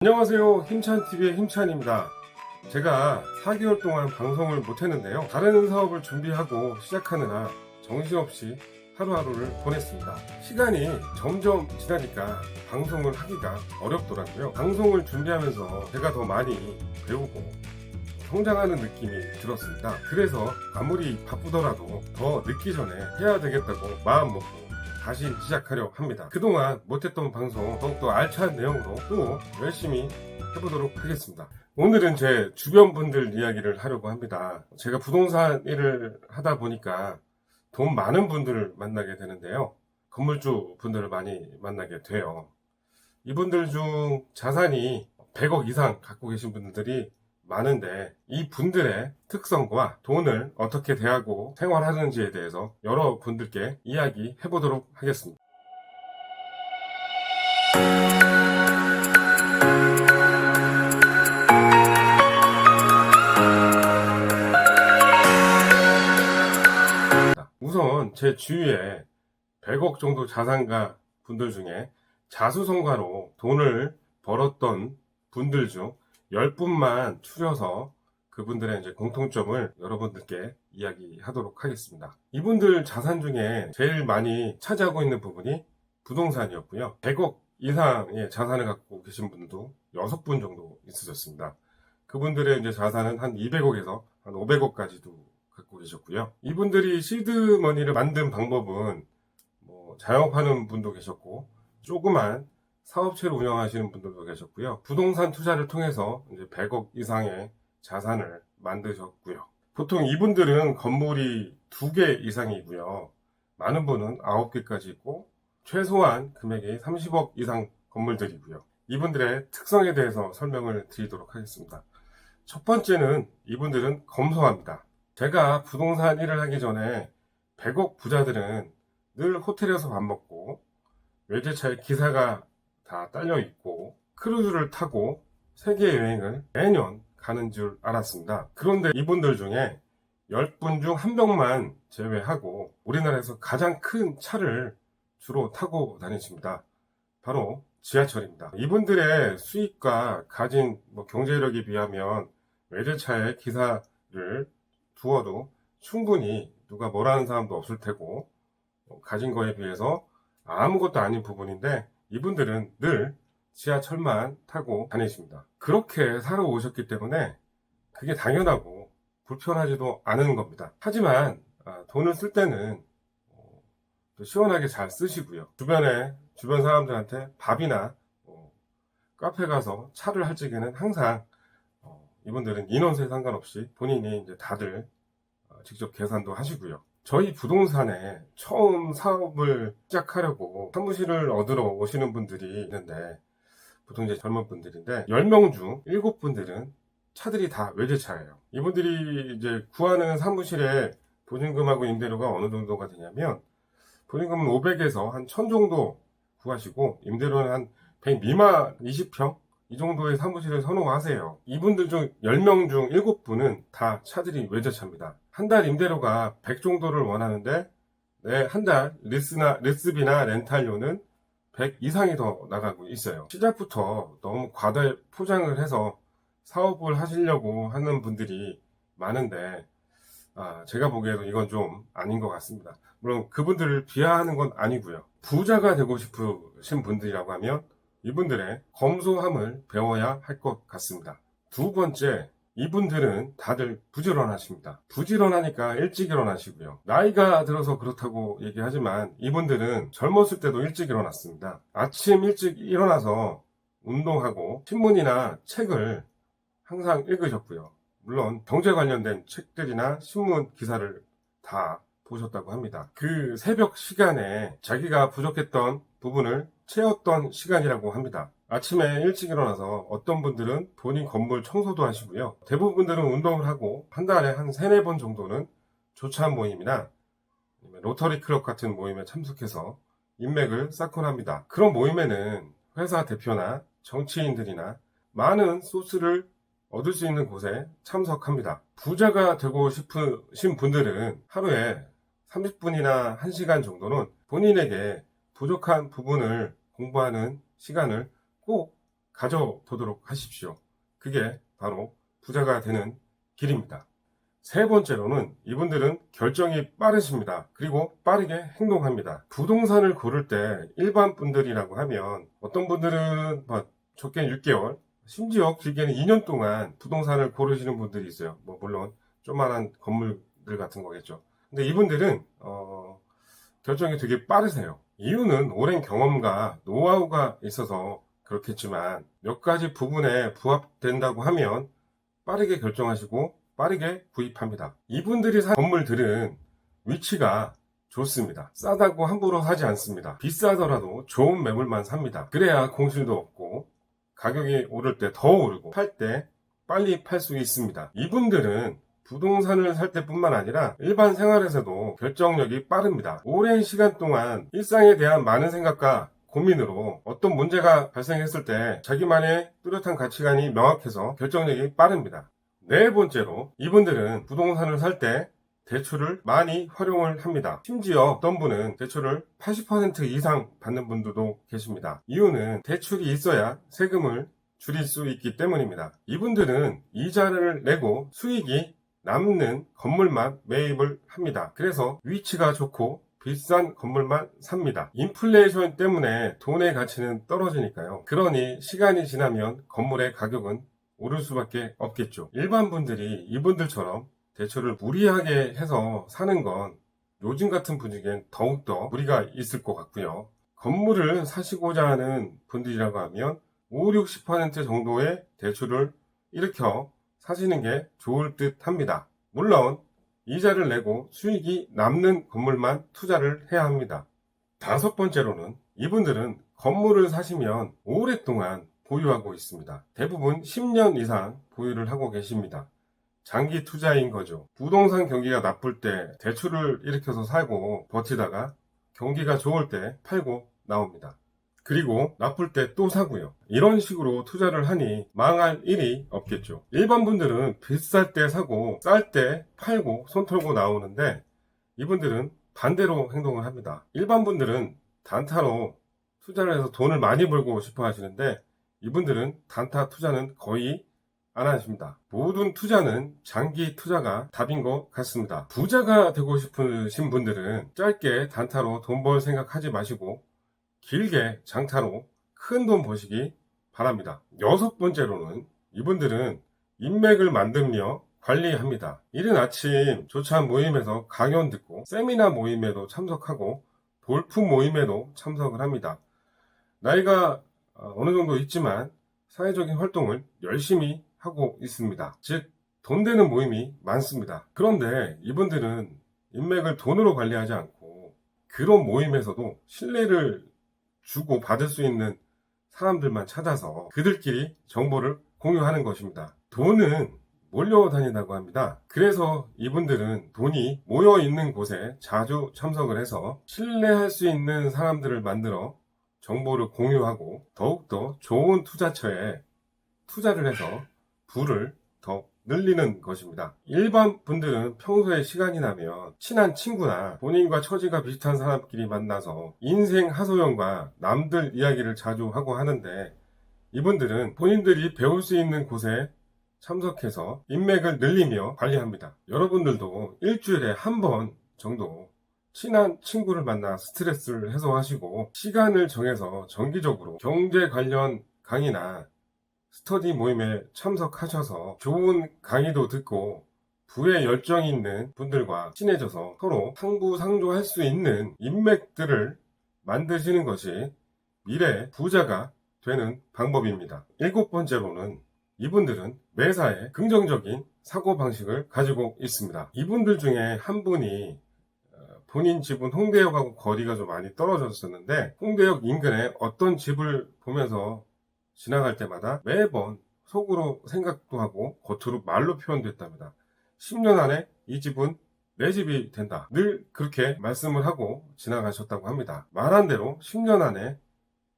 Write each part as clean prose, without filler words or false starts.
안녕하세요, 힘찬TV의 힘찬입니다. 제가 4개월 동안 방송을 못했는데요, 다른 사업을 준비하고 시작하느라 정신없이 하루하루를 보냈습니다. 시간이 점점 지나니까 방송을 하기가 어렵더라고요. 방송을 준비하면서 제가 더 많이 배우고 성장하는 느낌이 들었습니다. 그래서 아무리 바쁘더라도 더 늦기 전에 해야 되겠다고 마음먹고 다시 시작하려 합니다. 그동안 못했던 방송 더욱더 알찬 내용으로 또 열심히 해보도록 하겠습니다. 오늘은 제 주변 분들 이야기를 하려고 합니다. 제가 부동산 일을 하다 보니까 돈 많은 분들을 만나게 되는데요, 건물주 분들을 많이 만나게 돼요. 이분들 중 자산이 100억 이상 갖고 계신 분들이 많은데, 이 분들의 특성과 돈을 어떻게 대하고 생활하는지에 대해서 여러분들께 이야기해 보도록 하겠습니다. 우선 제 주위에 100억 정도 자산가 분들 중에 자수성가로 돈을 벌었던 분들 중 10분만 추려서 그분들의 이제 공통점을 여러분들께 이야기하도록 하겠습니다. 이분들 자산 중에 제일 많이 차지하고 있는 부분이 부동산이었고요. 100억 이상의 자산을 갖고 계신 분도 6분 정도 있으셨습니다. 그분들의 이제 자산은 한 200억에서 한 500억까지도 갖고 계셨고요. 이분들이 시드머니를 만든 방법은 자영업하는 분도 계셨고, 조그만 사업체를 운영하시는 분들도 계셨고요. 부동산 투자를 통해서 이제 100억 이상의 자산을 만드셨고요. 보통 이분들은 건물이 2개 이상이고요. 많은 분은 9개까지 있고, 최소한 금액이 30억 이상 건물들이고요. 이분들의 특성에 대해서 설명을 드리도록 하겠습니다. 첫 번째는 이분들은 검소합니다. 제가 부동산 일을 하기 전에 100억 부자들은 늘 호텔에서 밥 먹고 외제차에 기사가 다 딸려 있고 크루즈를 타고 세계 여행을 매년 가는 줄 알았습니다. 그런데 이분들 중에 10분 중 1명만 제외하고 우리나라에서 가장 큰 차를 주로 타고 다니십니다. 바로 지하철입니다. 이분들의 수입과 가진 경제력에 비하면 외제차에 기사를 두어도 충분히 누가 뭐라는 사람도 없을 테고, 가진 거에 비해서 아무것도 아닌 부분인데 이분들은 늘 지하철만 타고 다니십니다. 그렇게 살아오셨기 때문에 그게 당연하고 불편하지도 않은 겁니다. 하지만 돈을 쓸 때는 또 시원하게 잘 쓰시고요. 주변 사람들한테 밥이나 카페 가서 차를 할 적에는 항상 이분들은 인원수에 상관없이 본인이 이제 다들 직접 계산도 하시고요. 저희 부동산에 처음 사업을 시작하려고 사무실을 얻으러 오시는 분들이 있는데, 보통 이제 젊은 분들인데 10명 중 7분들은 차들이 다 외제차예요. 이분들이 이제 구하는 사무실의 보증금하고 임대료가 어느 정도가 되냐면, 보증금은 500에서 한 1000 정도 구하시고 임대료는 한 100 미만 20평 이 정도의 사무실을 선호하세요. 이분들 중 10명 중 7분은 다 차들이 외제차입니다. 한 달 임대료가 100 정도를 원하는데, 한 달 리스비나 렌탈료는 100 이상이 더 나가고 있어요. 시작부터 너무 과다 포장을 해서 사업을 하시려고 하는 분들이 많은데, 제가 보기에도 이건 좀 아닌 것 같습니다. 물론 그분들을 비하하는 건 아니고요. 부자가 되고 싶으신 분들이라고 하면 이분들의 검소함을 배워야 할 것 같습니다. 두 번째, 이분들은 다들 부지런하십니다. 부지런하니까 일찍 일어나시고요. 나이가 들어서 그렇다고 얘기하지만 이분들은 젊었을 때도 일찍 일어났습니다. 아침 일찍 일어나서 운동하고 신문이나 책을 항상 읽으셨고요. 물론 경제 관련된 책들이나 신문 기사를 다 보셨다고 합니다. 그 새벽 시간에 자기가 부족했던 부분을 채웠던 시간이라고 합니다. 아침에 일찍 일어나서 어떤 분들은 본인 건물 청소도 하시고요. 대부분들은 운동을 하고 한 달에 한 3, 4번 정도는 조찬 모임이나 로터리 클럽 같은 모임에 참석해서 인맥을 쌓곤 합니다. 그런 모임에는 회사 대표나 정치인들이나 많은 소스를 얻을 수 있는 곳에 참석합니다. 부자가 되고 싶으신 분들은 하루에 30분이나 1시간 정도는 본인에게 부족한 부분을 공부하는 시간을 꼭 가져보도록 하십시오. 그게 바로 부자가 되는 길입니다. 세 번째로는 이분들은 결정이 빠르십니다. 그리고 빠르게 행동합니다. 부동산을 고를 때 일반 분들이라고 하면 어떤 분들은 적게는 6개월, 심지어 길게는 2년 동안 부동산을 고르시는 분들이 있어요. 물론 조그만한 건물들 같은 거겠죠. 근데 이분들은 결정이 되게 빠르세요. 이유는 오랜 경험과 노하우가 있어서 그렇겠지만 몇 가지 부분에 부합된다고 하면 빠르게 결정하시고 빠르게 구입합니다. 이분들이 산 건물들은 위치가 좋습니다. 싸다고 함부로 사지 않습니다. 비싸더라도 좋은 매물만 삽니다. 그래야 공실도 없고 가격이 오를 때 더 오르고 팔 때 빨리 팔 수 있습니다. 이분들은 부동산을 살 때뿐만 아니라 일반 생활에서도 결정력이 빠릅니다. 오랜 시간 동안 일상에 대한 많은 생각과 고민으로 어떤 문제가 발생했을 때 자기만의 뚜렷한 가치관이 명확해서 결정력이 빠릅니다. 네 번째로 이분들은 부동산을 살 때 대출을 많이 활용을 합니다. 심지어 어떤 분은 대출을 80% 이상 받는 분들도 계십니다. 이유는 대출이 있어야 세금을 줄일 수 있기 때문입니다. 이분들은 이자를 내고 수익이 남는 건물만 매입을 합니다. 그래서 위치가 좋고 비싼 건물만 삽니다. 인플레이션 때문에 돈의 가치는 떨어지니까요. 그러니 시간이 지나면 건물의 가격은 오를 수밖에 없겠죠. 일반 분들이 이분들처럼 대출을 무리하게 해서 사는 건 요즘 같은 분위기엔 더욱더 무리가 있을 것 같고요. 건물을 사시고자 하는 분들이라고 하면 5, 60% 정도의 대출을 일으켜 사시는 게 좋을 듯 합니다. 물론 이자를 내고 수익이 남는 건물만 투자를 해야 합니다. 다섯 번째로는 이분들은 건물을 사시면 오랫동안 보유하고 있습니다. 대부분 10년 이상 보유를 하고 계십니다. 장기 투자인 거죠. 부동산 경기가 나쁠 때 대출을 일으켜서 사고 버티다가 경기가 좋을 때 팔고 나옵니다. 그리고 나쁠 때 또 사고요. 이런 식으로 투자를 하니 망할 일이 없겠죠. 일반 분들은 비쌀 때 사고 쌀 때 팔고 손 털고 나오는데 이분들은 반대로 행동을 합니다. 일반 분들은 단타로 투자를 해서 돈을 많이 벌고 싶어 하시는데 이분들은 단타 투자는 거의 안 하십니다. 모든 투자는 장기 투자가 답인 것 같습니다. 부자가 되고 싶으신 분들은 짧게 단타로 돈 벌 생각하지 마시고 길게 장타로 큰 돈 버시기 바랍니다. 여섯 번째로는 이분들은 인맥을 만들며 관리합니다. 이른 아침 조찬 모임에서 강연 듣고 세미나 모임에도 참석하고 돌풍 모임에도 참석을 합니다. 나이가 어느 정도 있지만 사회적인 활동을 열심히 하고 있습니다. 즉, 돈 되는 모임이 많습니다. 그런데 이분들은 인맥을 돈으로 관리하지 않고 그런 모임에서도 신뢰를 주고 받을 수 있는 사람들만 찾아서 그들끼리 정보를 공유하는 것입니다. 돈은 몰려다닌다고 합니다. 그래서 이분들은 돈이 모여 있는 곳에 자주 참석을 해서 신뢰할 수 있는 사람들을 만들어 정보를 공유하고 더욱더 좋은 투자처에 투자를 해서 부를 더 늘리는 것입니다. 일반 분들은 평소에 시간이 나면 친한 친구나 본인과 처지가 비슷한 사람끼리 만나서 인생 하소연과 남들 이야기를 자주 하고 하는데 이분들은 본인들이 배울 수 있는 곳에 참석해서 인맥을 늘리며 관리합니다. 여러분들도 일주일에 한 번 정도 친한 친구를 만나 스트레스를 해소하시고 시간을 정해서 정기적으로 경제 관련 강의나 스터디 모임에 참석하셔서 좋은 강의도 듣고 부에 열정이 있는 분들과 친해져서 서로 상부상조할 수 있는 인맥들을 만드시는 것이 미래 부자가 되는 방법입니다. 일곱 번째로는 이분들은 매사에 긍정적인 사고방식을 가지고 있습니다. 이분들 중에 한 분이 본인 집은 홍대역하고 거리가 좀 많이 떨어졌었는데 홍대역 인근에 어떤 집을 보면서 지나갈 때마다 매번 속으로 생각도 하고 겉으로 말로 표현됐답니다. 10년 안에 이 집은 내 집이 된다. 늘 그렇게 말씀을 하고 지나가셨다고 합니다. 말한 대로 10년 안에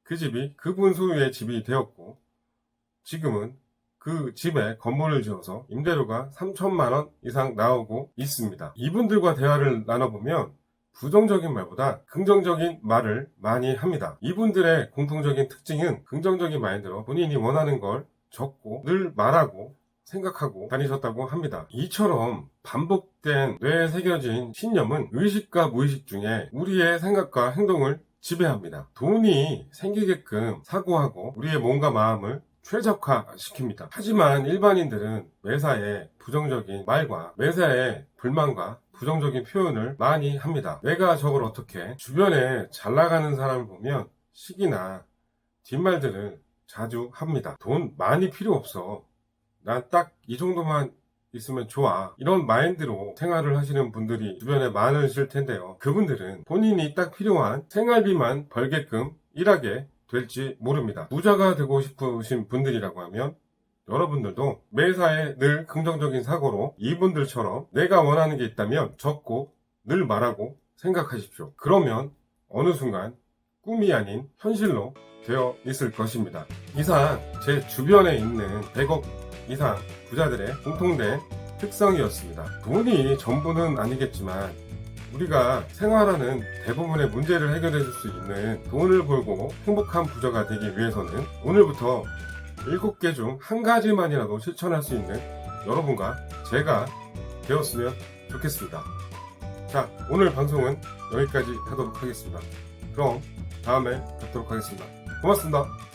그 집이 그분 소유의 집이 되었고 지금은 그 집에 건물을 지어서 임대료가 3천만 원 이상 나오고 있습니다. 이분들과 대화를 나눠보면 부정적인 말보다 긍정적인 말을 많이 합니다. 이분들의 공통적인 특징은 긍정적인 마인드로 본인이 원하는 걸 적고 늘 말하고 생각하고 다니셨다고 합니다. 이처럼 반복된 뇌에 새겨진 신념은 의식과 무의식 중에 우리의 생각과 행동을 지배합니다. 돈이 생기게끔 사고하고 우리의 몸과 마음을 최적화시킵니다. 하지만 일반인들은 매사에 부정적인 말과 매사에 불만과 부정적인 표현을 많이 합니다. 내가 저걸 어떻게 주변에 잘 나가는 사람을 보면 시기나 뒷말들을 자주 합니다. 돈 많이 필요 없어. 난 딱 이 정도만 있으면 좋아. 이런 마인드로 생활을 하시는 분들이 주변에 많으실 텐데요. 그분들은 본인이 딱 필요한 생활비만 벌게끔 일하게 될지 모릅니다. 부자가 되고 싶으신 분들이라고 하면 여러분들도 매사에 늘 긍정적인 사고로 이분들처럼 내가 원하는 게 있다면 적고 늘 말하고 생각하십시오. 그러면 어느 순간 꿈이 아닌 현실로 되어 있을 것입니다. 이상 제 주변에 있는 100억 이상 부자들의 공통된 특성이었습니다. 돈이 전부는 아니겠지만 우리가 생활하는 대부분의 문제를 해결해 줄 수 있는 돈을 벌고 행복한 부자가 되기 위해서는 오늘부터 7개 중 한 가지만이라도 실천할 수 있는 여러분과 제가 되었으면 좋겠습니다. 자, 오늘 방송은 여기까지 하도록 하겠습니다. 그럼 다음에 뵙도록 하겠습니다. 고맙습니다.